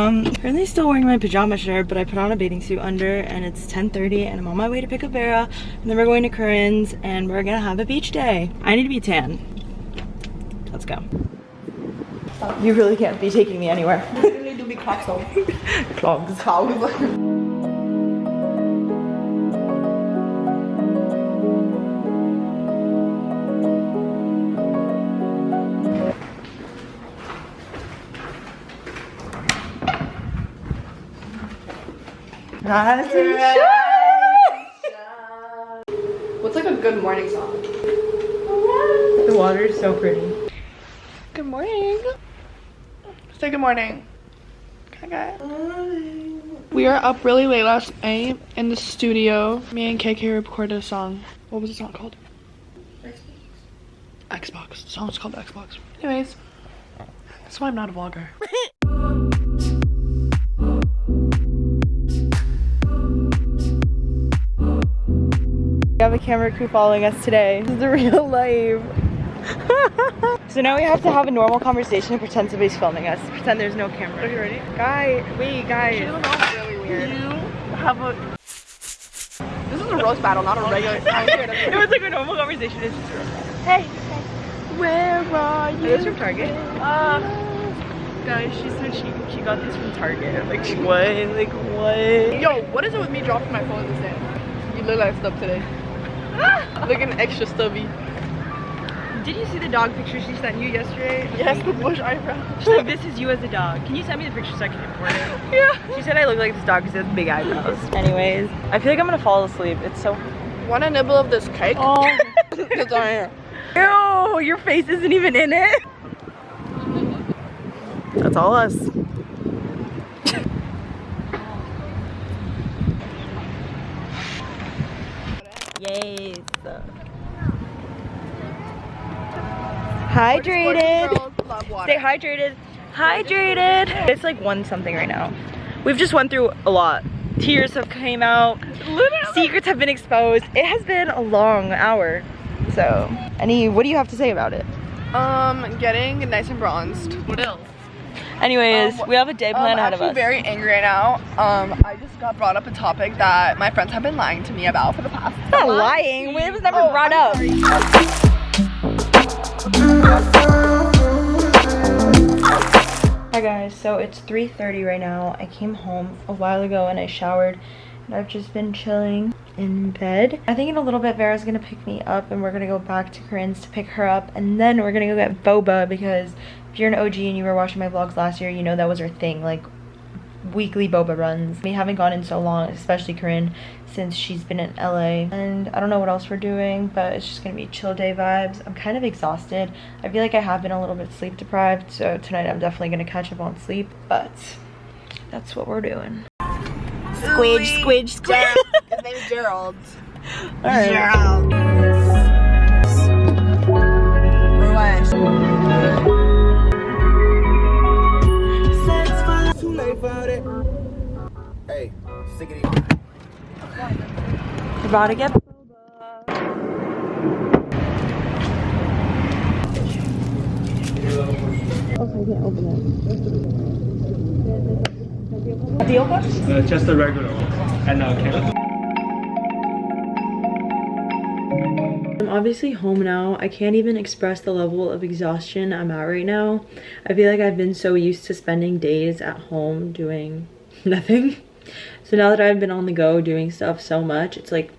Currently still wearing my pajama shirt, but I put on a bathing suit under, and it's 10:30 and I'm on my way to pick up Vera, and then we're going to Corinne's and we're gonna have a beach day. I need to be tan. Let's go. You really can't be taking me anywhere. You need to be clogs though. Clogs. What's like a good morning song? The water is so pretty. Good morning. Say good morning. Okay. We are up really late last night in the studio. Me and KK recorded a song. What was the song called? Xbox. The song's called Xbox. Anyways, that's why I'm not a vlogger. We have a camera crew following us today. This is the real life. So now we have to have a normal conversation and pretend somebody's filming us. Pretend there's no camera. Are you ready? Guys. She doesn't know it's really weird. You have a... This is a roast battle, not a regular... It was like a normal conversation. It's just roast battle. Hey. Where are you? Are those from Target? Guys, she said she got this from Target. Like what? Like what? Yo, what is it with me dropping my phone in the sand? You look like stuff today. Looking extra stubby. Did you see the dog picture she sent you yesterday? Yes, the bush eyebrow. She's like, this is you as a dog. Can you send me the picture so I can import it? Yeah. She said I look like this dog because it has big eyebrows. Anyways, I feel like I'm gonna fall asleep. It's so... Want a nibble of this cake? Oh. It's on here. Ew, your face isn't even in it. That's all us. Yes. Hydrated. Stay hydrated. Hydrated. It's like 1 something right now. We've just went through a lot. Tears have came out. Literally. Secrets have been exposed. It has been a long hour. So, what do you have to say about it? Getting nice and bronzed. What else? Anyways, we have a day plan ahead of us. I'm actually very angry right now. I just got brought up a topic that my friends have been lying to me about for the past. It's not lying. It was never brought up. Hi guys, so it's 3:30 right now. I came home a while ago and I showered and I've just been chilling in bed. I think in a little bit Vera's gonna pick me up and we're gonna go back to Corinne's to pick her up, and then we're gonna go get boba, because if you're an OG and you were watching my vlogs last year, you know that was her thing, like weekly boba runs. We haven't gone in so long, especially Corinne, since she's been in LA, and I don't know what else we're doing, but it's just gonna be chill day vibes. I'm kind of exhausted. I feel like I have been a little bit sleep deprived, so tonight I'm definitely gonna catch up on sleep, but that's what we're doing. Squidge. His name's Gerald. Alright. Gerald. Hey, stick it in. We're about to get boba. Oh, I can't open it. Tapioca? Just the regular one. And carrot. I'm obviously home now. I can't even express the level of exhaustion I'm at right now. I feel like I've been so used to spending days at home doing nothing. So now that I've been on the go doing stuff so much, it's like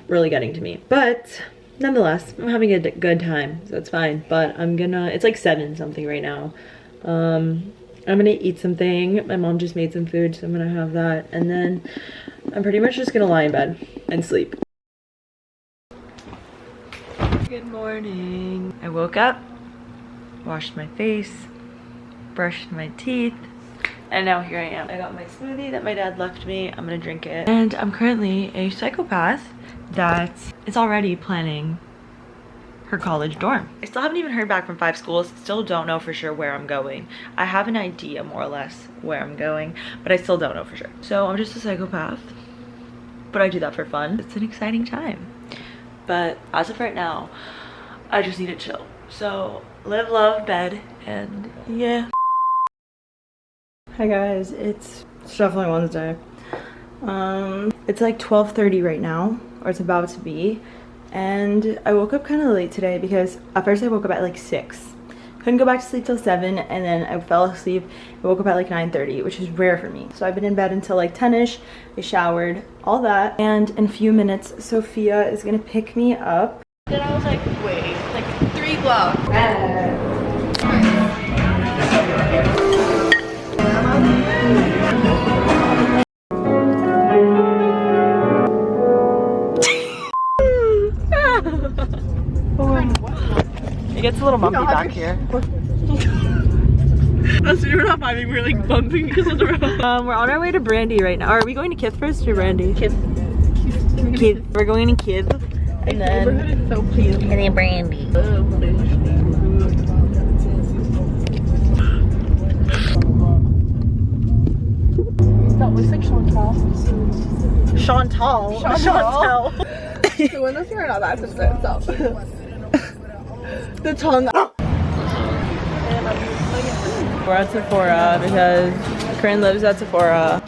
really getting to me. But nonetheless, I'm having a good time, so it's fine. But it's like 7 something right now. I'm gonna eat something. My mom just made some food, so I'm gonna have that. And then I'm pretty much just gonna lie in bed and sleep. Good morning. I woke up, washed my face, brushed my teeth, and now here I am. I got my smoothie that my dad left me. I'm gonna drink it. And I'm currently a psychopath that is already planning her college dorm. I still haven't even heard back from 5 schools. Still don't know for sure where I'm going. I have an idea more or less where I'm going, but I still don't know for sure. So I'm just a psychopath, but I do that for fun. It's an exciting time. But as of right now, I just need to chill. So live, love, bed, and yeah. Hi guys, it's definitely Wednesday. It's like 12:30 right now, or it's about to be, and I woke up kind of late today because at first I woke up at like 6. Couldn't go back to sleep till 7, and then I fell asleep. I woke up at like 9:30, which is rare for me. So I've been in bed until like 10ish. I showered, all that, and in a few minutes Sophia is gonna pick me up. Then I was like, wait, like 3 blocks. It gets a little bumpy back here. That's we're not vibing, we're like bumping because of the road. We're on our way to Brandy right now. Are we going to Kith first or Brandy? Kith. We're going to Kith. And then so cute. And then Brandy. That looks like Chantal. Chantal. The windows here are not that sensitive, so. The tongue. We're at Sephora because Corinne lives at Sephora.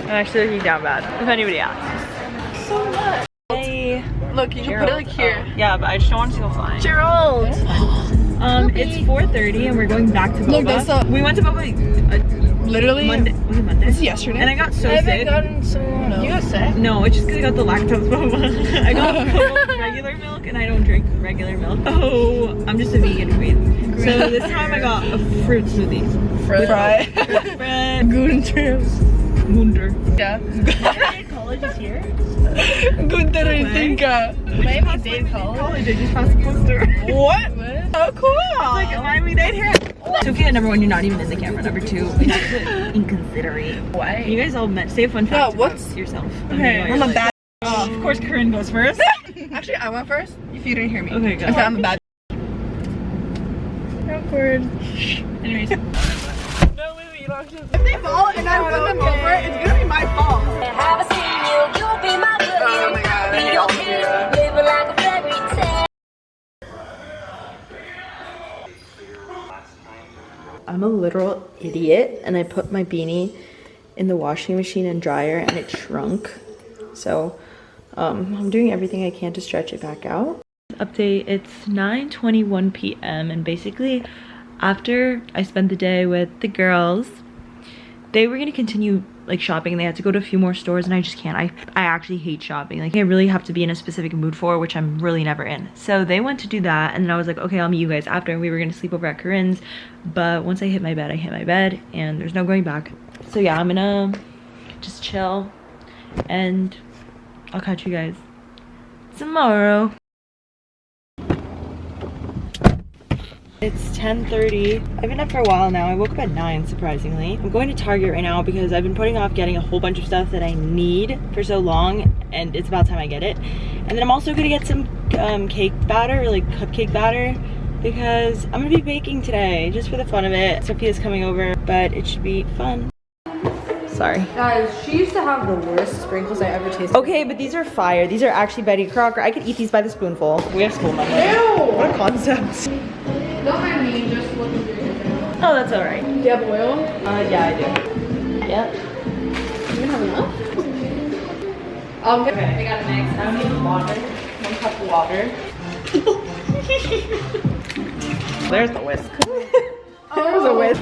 I'm actually looking down bad, if anybody asks. So much. Hey. Look, you can put it like here. Oh, yeah, but I just don't want to go flying. Gerald! It's 4:30 and we're going back to Boba. Look, that's a, we went to Boba literally Monday. Was it Monday? This is yesterday. And I got so sick. You got sick? No, it's just because I got the lactose boba. I got regular milk and I don't drink regular milk. Oh, I'm just a vegan queen. So this time I got a fruit smoothie. Fry. Gunter. Gunther. Yeah. College is here? Gunter and Tinka. Miami Dade College. I just passed the poster. What? Oh, cool. It's like a Miami Dade here. Sophia, number 1, you're not even in the camera. Number 2, inconsiderate. Why? You guys all meant say a fun fact about yourself. Okay, I'm a bad. Of course, Corinne goes first. Actually, I went first. If you didn't hear me. Okay, go. Okay, I'm a bad. Awkward. Anyways. No, Lily, you don't just. If they fall and I run them over, it's gonna be my fault. Have I seen you? You'll be my girl. Oh my god. Be your kid, living like a fairy tale. I'm a literal idiot and I put my beanie in the washing machine and dryer and it shrunk. So I'm doing everything I can to stretch it back out. Update, it's 9:21 p.m. and basically after I spent the day with the girls, they were gonna continue like shopping and they had to go to a few more stores and I just can't. I actually hate shopping. Like I really have to be in a specific mood for, which I'm really never in. So they went to do that and then I was like, okay, I'll meet you guys after, and we were gonna sleep over at Corinne's. But once I hit my bed, I hit my bed and there's no going back. So yeah, I'm gonna just chill and I'll catch you guys tomorrow. It's 10:30. I've been up for a while now. I woke up at 9, surprisingly. I'm going to Target right now because I've been putting off getting a whole bunch of stuff that I need for so long, and it's about time I get it. And then I'm also gonna get some cake batter, like cupcake batter, because I'm gonna be baking today, just for the fun of it. Sophia's coming over, but it should be fun. Sorry. Guys, she used to have the worst sprinkles I ever tasted. Okay, but these are fire. These are actually Betty Crocker. I could eat these by the spoonful. We have school Monday. Ew! What a concept. Don't mind me, just looking through your thing. Oh, that's all right. Do you have oil? Yeah, I do. Yep. You have enough? I'll get. Okay. I got a mix. I need water. 1 cup of water. There's the whisk. There's a whisk.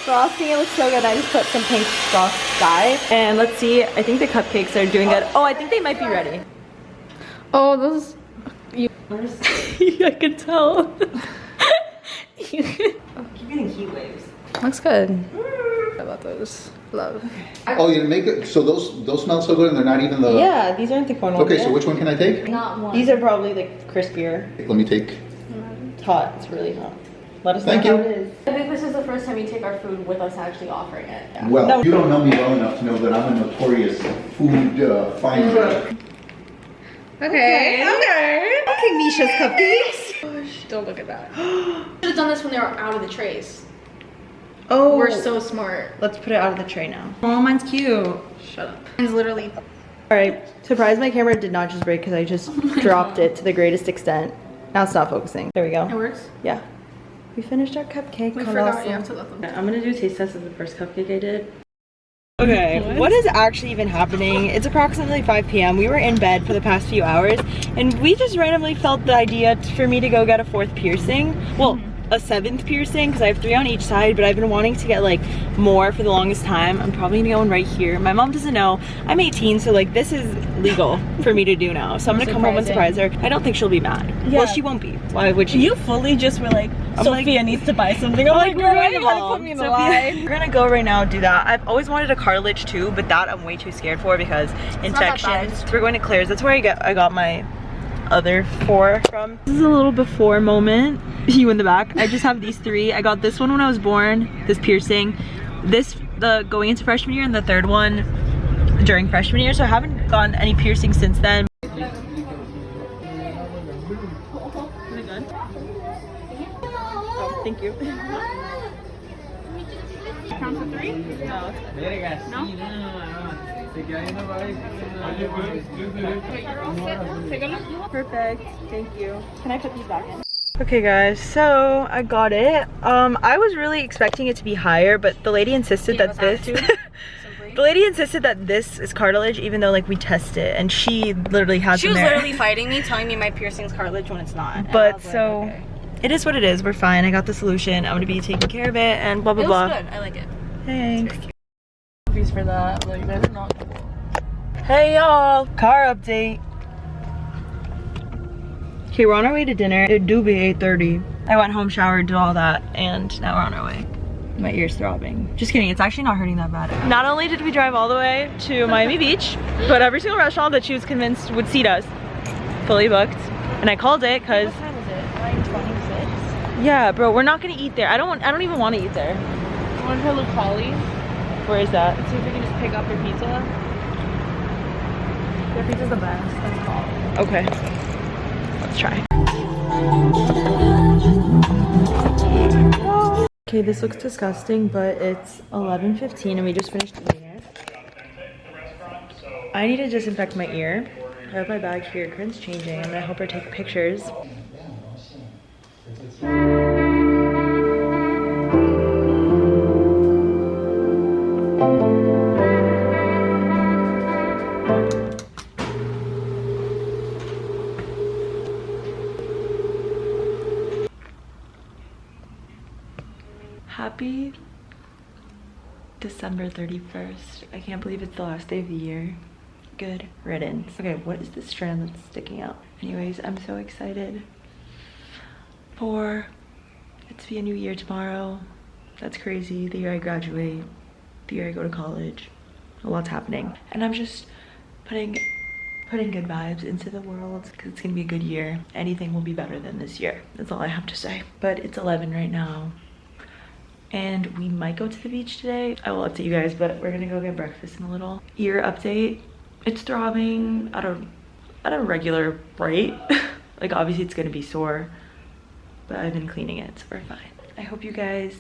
Frosting, it looks so good. I just put some pink frost dye. And let's see, I think the cupcakes are doing good. Oh, I think they might be ready. Oh, those. I can tell. Keep getting heat waves. Looks good. How about those? Love. Oh, you didn't make it? So those smell so good and they're not even the... Yeah, these aren't the corn ones Okay, yet. so which one can I take? Not one. These are probably like crispier. Let me take... It's hot, it's really hot. Let us know Thank how you. it is. I think this is the first time you take our food with us actually offering it. Yeah. Well, No. you don't know me well enough to know that I'm a notorious food finder. Okay. Okay, Misha's cupcakes. Don't look at that. Should have done this when they were out of the trays. Oh, We're so smart. let's put it out of the tray now. Oh, mine's cute. Shut up. Mine's literally. All right, surprise, my camera did not just break because I just dropped it to the greatest extent. Now it's not focusing. There we go. It works. Yeah. We finished our cupcake. We forgot you have to let them. I'm gonna do a taste test of the first cupcake I did. Okay, what is actually even happening? It's approximately 5 p.m. We were in bed for the past few hours and we just randomly felt the idea for me to go get a 4th piercing. Well, a 7th piercing because I have 3 on each side, but I've been wanting to get like more for the longest time. I'm probably gonna get one right here. My mom doesn't know. I'm 18, so like this is legal for me to do now. So I'm gonna come home and surprise her. I don't think she'll be mad. Yeah. Well, she won't be. Why would she? You fully just were like, Sophia needs to buy something. I'm like, we're why you gotta put me in the line? We're gonna go right now do that. I've always wanted a cartilage too, but that I'm way too scared for because infections. We're going to Claire's. That's where I got my other 4 from. This is a little before moment. You in the back. I just have these 3. I got this one when I was born, this piercing, this the going into freshman year, and the 3rd one during freshman year. So I haven't gotten any piercings since then. Oh, thank you. Count to 3? No. Wait, you're all set? Take a look. Perfect. Thank you. Can I put these back in? Okay guys, so I got it. I was really expecting it to be higher, but the lady insisted that this the lady insisted that this is cartilage, even though like we tested it and she literally has. She was literally fighting me, telling me my piercing's cartilage when it's not. But so like, okay. It is what it is. We're fine. I got the solution. I'm gonna be taking care of it and blah blah blah. It looks good. I like it. Thanks. Thanks for that. Like, that is not cool. Hey y'all, car update. Okay, we're on our way to dinner. It do be 8:30. I went home, showered, did all that, and now we're on our way. My ear's throbbing. Just kidding, it's actually not hurting that bad. Not only did we drive all the way to Miami Beach, but every single restaurant that she was convinced would seat us, fully booked. And I called it because. What time is it? 9:26. Yeah, bro, we're not gonna eat there. I don't even want to eat there. I want to look Holly. Where is that? See if we can just pick up your pizza. Their pizza's the best. That's all. Okay. Let's try. Okay, this looks disgusting, but it's 11:15 and we just finished eating it. I need to disinfect my ear. I have my bag here. Corinne's changing. I'm gonna help her take pictures. Happy December 31st. I can't believe it's the last day of the year. Good riddance. Okay, what is this strand that's sticking out? Anyways, I'm so excited for it to be a new year tomorrow. That's crazy. The year I graduate, the year I go to college. A lot's happening. And I'm just putting good vibes into the world because it's gonna be a good year. Anything will be better than this year. That's all I have to say. But it's 11 right now. And we might go to the beach today. I will update you guys, but we're gonna go get breakfast in a little. Ear update. It's throbbing at a regular rate. Like obviously it's gonna be sore, but I've been cleaning it, so we're fine. I hope you guys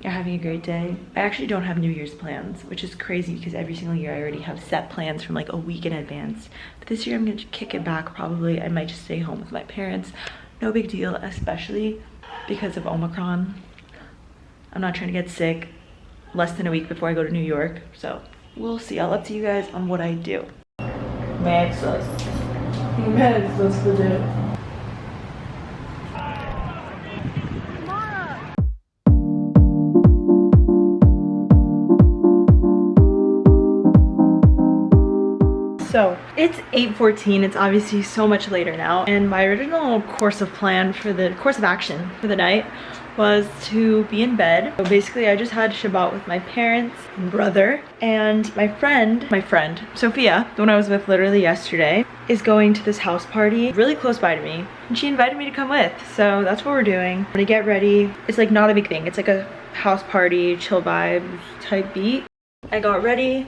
are having a great day. I actually don't have New Year's plans, which is crazy because every single year I already have set plans from like a week in advance. But this year I'm gonna kick it back probably. I might just stay home with my parents. No big deal, especially because of Omicron. I'm not trying to get sick less than a week before I go to New York, so we'll see. I'll update you guys on what I do. Mad sus. Mad sus legit. So it's 8:14. It's obviously so much later now, and my original course of action for the night was to be in bed. So basically I just had Shabbat with my parents and brother, and my friend Sophia, the one I was with literally yesterday, is going to this house party really close by to me, and she invited me to come with. So that's what we're doing. I'm gonna get ready. It's like not a big thing. It's like a house party, chill vibes type beat. I got ready.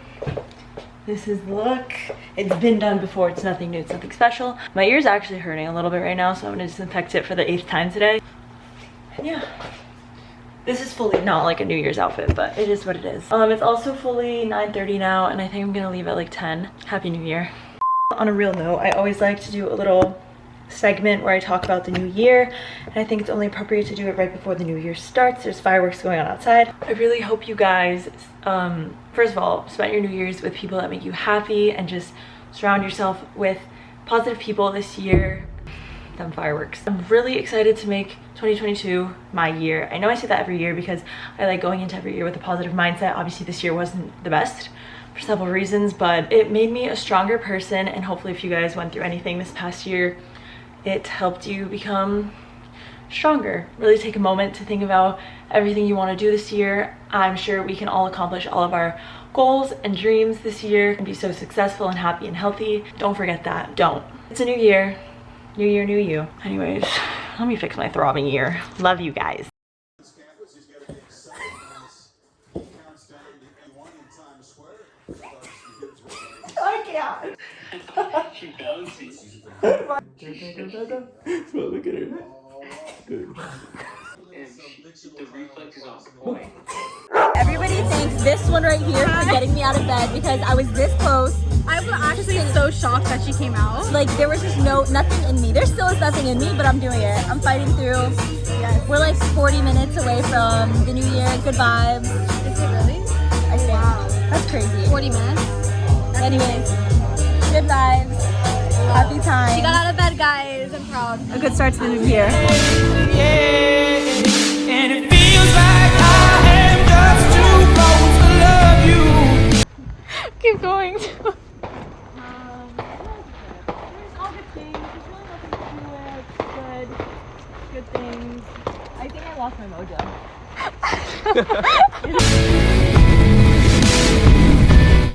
This is the look. It's been done before, it's nothing new, it's nothing special. My ear's actually hurting a little bit right now, so I'm gonna disinfect it for the 8th time today. And yeah. This is fully not like a New Year's outfit, but it is what it is. It's also fully 9:30 now, and I think I'm gonna leave at like 10. Happy New Year. On a real note, I always like to do a little segment where I talk about the new year, and I think it's only appropriate to do it right before the new year starts. There's fireworks going on outside. I really hope you guys, first of all, spend your New Year's with people that make you happy and just surround yourself with positive people this year. Them fireworks. I'm really excited to make 2022 my year. I know I say that every year because I like going into every year with a positive mindset. Obviously this year wasn't the best for several reasons, but it made me a stronger person, and hopefully if you guys went through anything this past year, it helped you become stronger. Really take a moment to think about everything you want to do this year. I'm sure we can all accomplish all of our goals and dreams this year and be so successful and happy and healthy. Don't forget that. Don't. It's a new year. New year, new you. Anyways, let me fix my throbbing ear. Love you guys. I can't. She bounces. Bro, look at her. Good. And the reflex is on point. Everybody thanks this one right here for getting me out of bed because I was this close. I was actually so shocked that she came out. Like there was just nothing in me. There still is nothing in me, but I'm doing it. I'm fighting through. Yes. We're like 40 minutes away from the new year. Good vibes. Is it really? I think. Wow. That's crazy. 40 minutes? Anyways, good vibes. Happy time. She got out of bed, guys. I'm proud. A good start to the new year. And it feels like I am just too close to love you. Keep going. There's all good things. There's really nothing to it. Good things. I think I lost my mojo.